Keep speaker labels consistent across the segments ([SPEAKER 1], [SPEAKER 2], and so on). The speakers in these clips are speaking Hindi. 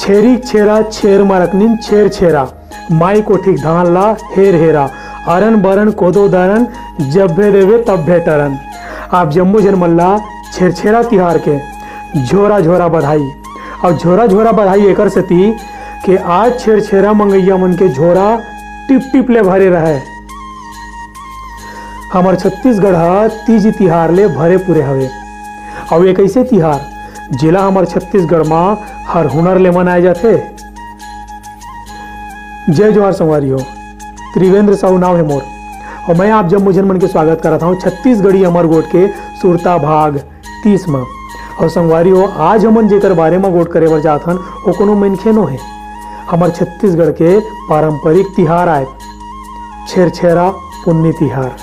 [SPEAKER 1] छेरी छेरा छेर मारकनिन छेर छेरा माई को ठीक धान ला हेर हेरा अरन बरन कोदो दरन जब भे देवे तब भे तरन। आप जम्मू जनमल्ला छेरछेरा तिहार के झोरा झोरा बधाई। और झोरा झोरा बधाई एकर से थी कि आज छेरछेरा मंगैया मन के झोरा टिप टिप ले भरे रहे। हमार छत्तीसगढ़ तीज तिहार ले भरे पूरे हवे। और एक ऐसे तिहार जिला हमार छत्तीसगढ़ में हर हुनर ले मनाए जाते। जय जोहार संगवारी हो, त्रिवेंद्र साहू नाम है मोर और मैं आप जम्मू जनमन के स्वागत कर रहा हूँ छत्तीसगढ़ी अमर गोट के सुरता भाग 30 में। और संगवारी हो, आज हमन जेकर बारे में गोट करे बर जात हन वो कोनो मनखे नो है। हमार छत्तीसगढ़ के पारंपरिक तिहार आए छेरछेरा पुन्नी तिहार।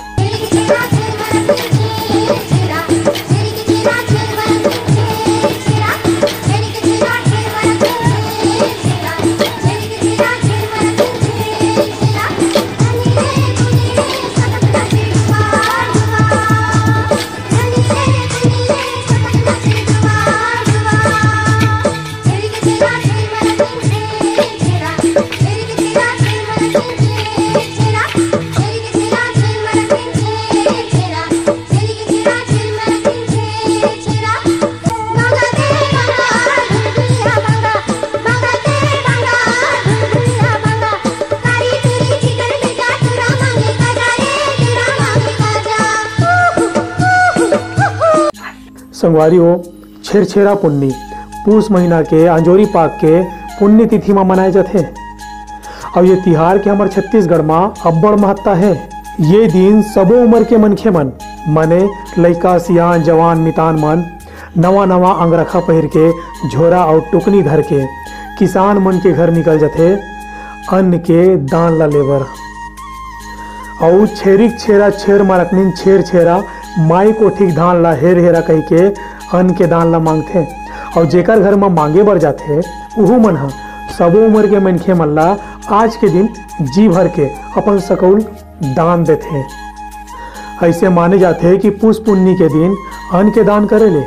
[SPEAKER 1] संगवारी हो, छेरछेरा पुन्नी पूस महीना के अंजोरी पाक के पुण्य तिथि में मनाए जाते। और ये तिहार के हमारे छत्तीसगढ़ में अब्बड़ महत्ता है। ये दिन सबो उम्र के मनखे मन मने लइका सियान जवान मितान मन नवा नवा अंगरखा पहर के झोरा और टुकनी धर के किसान मन के घर निकल जाते अन्न के दान ला लेबर। और छेरिक छेरा छेर मारकनिन छेर छेरा माई को ठीक धान ला हेर हेरा कह के अन्न के दान ला मांगथे। और जेकर घर में मांगे बर जाते उहू मन हा सबो उम्र के मनखे मन ला आज के दिन जी भर के अपन सकौल दान देथे। ऐसे माने जाते कि पुष पुन्नी के दिन अन्न के दान करे ले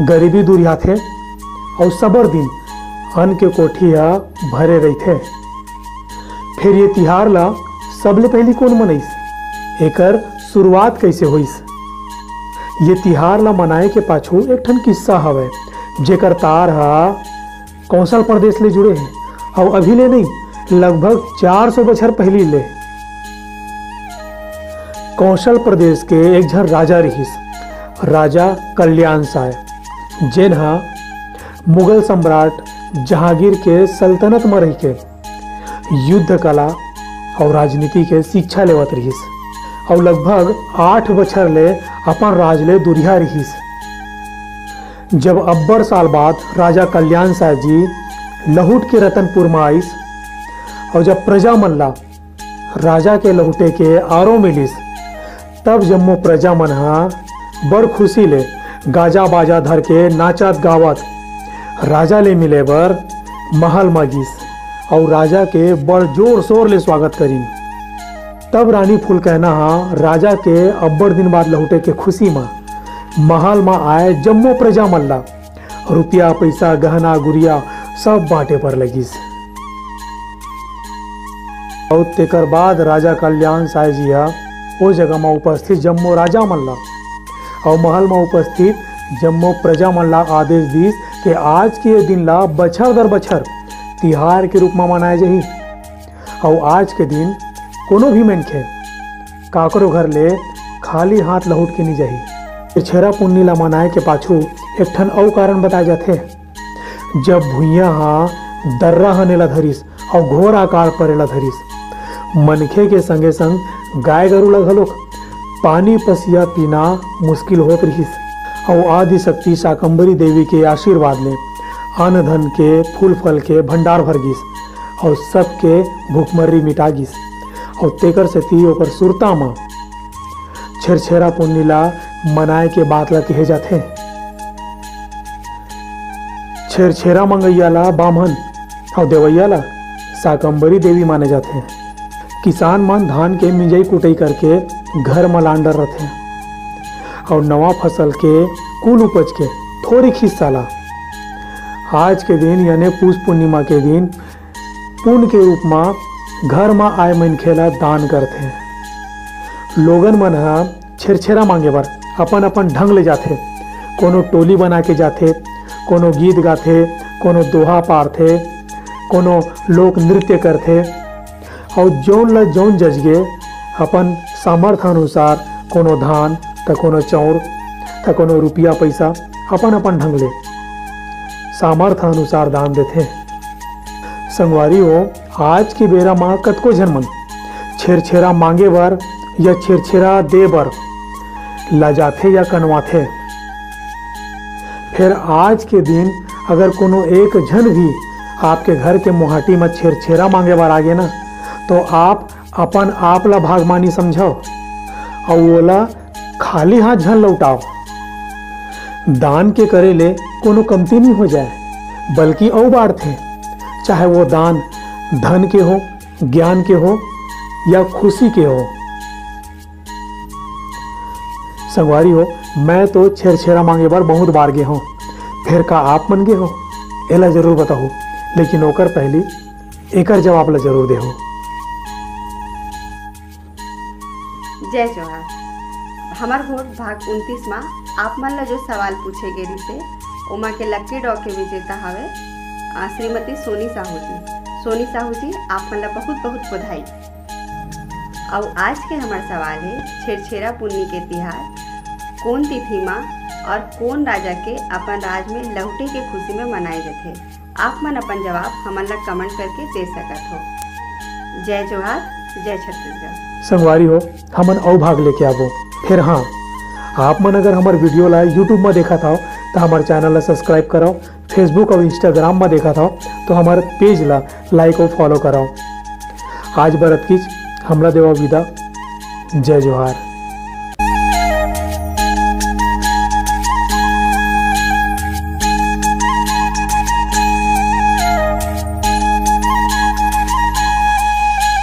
[SPEAKER 1] गरीबी दूर आथे और सबर दिन अन्न के कोठी हा भरे रहते। फिर ये तिहार ला सबले पहली कौन मनईस, एकर शुरुआत कैसे होइस। ये तिहार ला मनाए के पाछू एक ठन किस्सा हवे जेकर तार हा कौशल प्रदेश ले जुड़े हैं और अभी ले नहीं लगभग 400 बछर पहली ले। कौशल प्रदेश के एक झर राजा रहीस, राजा कल्याण साय, जेन हा मुगल सम्राट जहांगीर के सल्तनत में रह के युद्ध कला और राजनीति के शिक्षा लेवत रहीस। और लगभग 8 बछर ले अपन राज ले दुरिया रहीस। जब अब्बड़ साल बाद राजा कल्याण साय जी लहुट के रतनपुर में आइस और जब प्रजा मन ला राजा के लहुटे के आरो मिलिस, तब जम्मो प्रजा मन हा बड़ खुशी ले गाजा बाजा धर के नाचत गावत राजा ले मिले बर महल में गिस और राजा के बड़ जोर शोर ले स्वागत करीन। तब रानी फूलकैना हा राजा के अब्बड़ दिन बाद लहुटे के खुशी में महल में आए जम्मो प्रजा मन ला रुपया पैसा गहना गुड़िया सब बांटे पर लगिस। और तेकर बाद राजा कल्याण साय जी हा वो जगह में उपस्थित जम्मो राजा मन ला और महल में उपस्थित जम्मो प्रजा मन ला आदेश दीस कि आज के दिन ला बछर दर बछर तिहार के रूप में मनाए जाही। और आज के दिन कोनो भी मनखे काकरो घर ले खाली हाथ लहुट के नहीं जाही। छेरा पुन्नी ला मनाए के पाछू एक ठन और कारण बताए जाते। जब भुइया हा दर्रा हनेला धरिस और घोर आकार परेला धरिस, मनखे के संगे संग गाय गरु ला घलोक पानी पसिया पीना मुश्किल होत रहिस। और आदि शक्ति शाकंभरी देवी के आशीर्वाद ले अन्न धन के फूल फल के भंडार भर गिस और सबके भूखमर्री मिटा गिस। और तेकर से ती ओकर सुरता में छेरछेरा पुन्नी ला मनाए के बात ला कहे जाते। छेरछेरा मंगैया ला बामन और देवैया ला शाकंभरी देवी माने जाते हैं। किसान मन धान के मिंजाई कुटाई करके घर में लांडर रहते और नवा फसल के कुल उपज के थोड़ी हिस्सा ला आज के दिन यानी पुष पूर्णिमा के दिन पुण्य के रूप में घर में आए मनखे ला दान करथे। लोगन मन ह छेरछेरा मांगे बर अपन अपन ढंग ले जाथे। कोनो टोली बना के जाथे, कोनो गीत गाथे, कोनो दोहा पारथे, कोनो लोक नृत्य करथे और जौन ला जौन जजगे अपन सामर्थ्य अनुसार कोनो धान तो कोनो चाउर तो कोनो रुपया पैसा अपन अपन ढंग ले सामर्थ्य अनुसार दान देथे। संगवारी हो, आज की बेरा माँ कतको झन मन छेरछेरा मांगे बर या छेरछेरा दे बर लजाथे या कनवाथे। फिर आज के दिन अगर कोनो एक झन भी आपके घर के मोहाटी में छेरछेरा मांगे बर आगे ना, तो आप अपन आप ला भागमानी समझो और ओला खाली हाथ झन लौटाओ। दान के करे ले कोनो कमती नहीं हो जाए, बल्कि और बाढ़थे। चाहे वो दान धन के हो, ज्ञान के हो या खुशी के हो। संगवारी हो, मैं तो छेरछेरा मांगे बार बहुत बार गे हूँ। फिर का आप मन गे हो एला जरूर बताओ, लेकिन ओकर पहली एकर जवाब ला जरूर दे हो।
[SPEAKER 2] जय जोहार। हमार वोट भाग 29 में आप मन ला जो सवाल पूछे गे रिसे ओमा के लक्की ड्रॉ के विजेता हवे श्रीमती सोनी साहू जी। सोनी साहू जी, आप मन ला बहुत बहुत बधाई। और आज के हमार सवाल है छेरछेरा पुन्नी के तिहार कौन तिथि में और कौन राजा के अपन राज में लौटे के खुशी में मनाए जाते। आप मन अपन जवाब हमन ला कमेंट करके दे सकत हो। जय जोहार, जय छत्तीसगढ़।
[SPEAKER 1] संगवारी हो, हमन और भाग लेके आवो। फिर हाँ, आप मन अगर हमार वीडियो ला यूट्यूब में देखा था तो हमारे चैनल ला सब्सक्राइब कराओ। फेसबुक और इंस्टाग्राम में देखा था तो हमारे पेज ला लाइक और फॉलो कराओ। आज बरत की हमला देवा विदा। जय जोहार।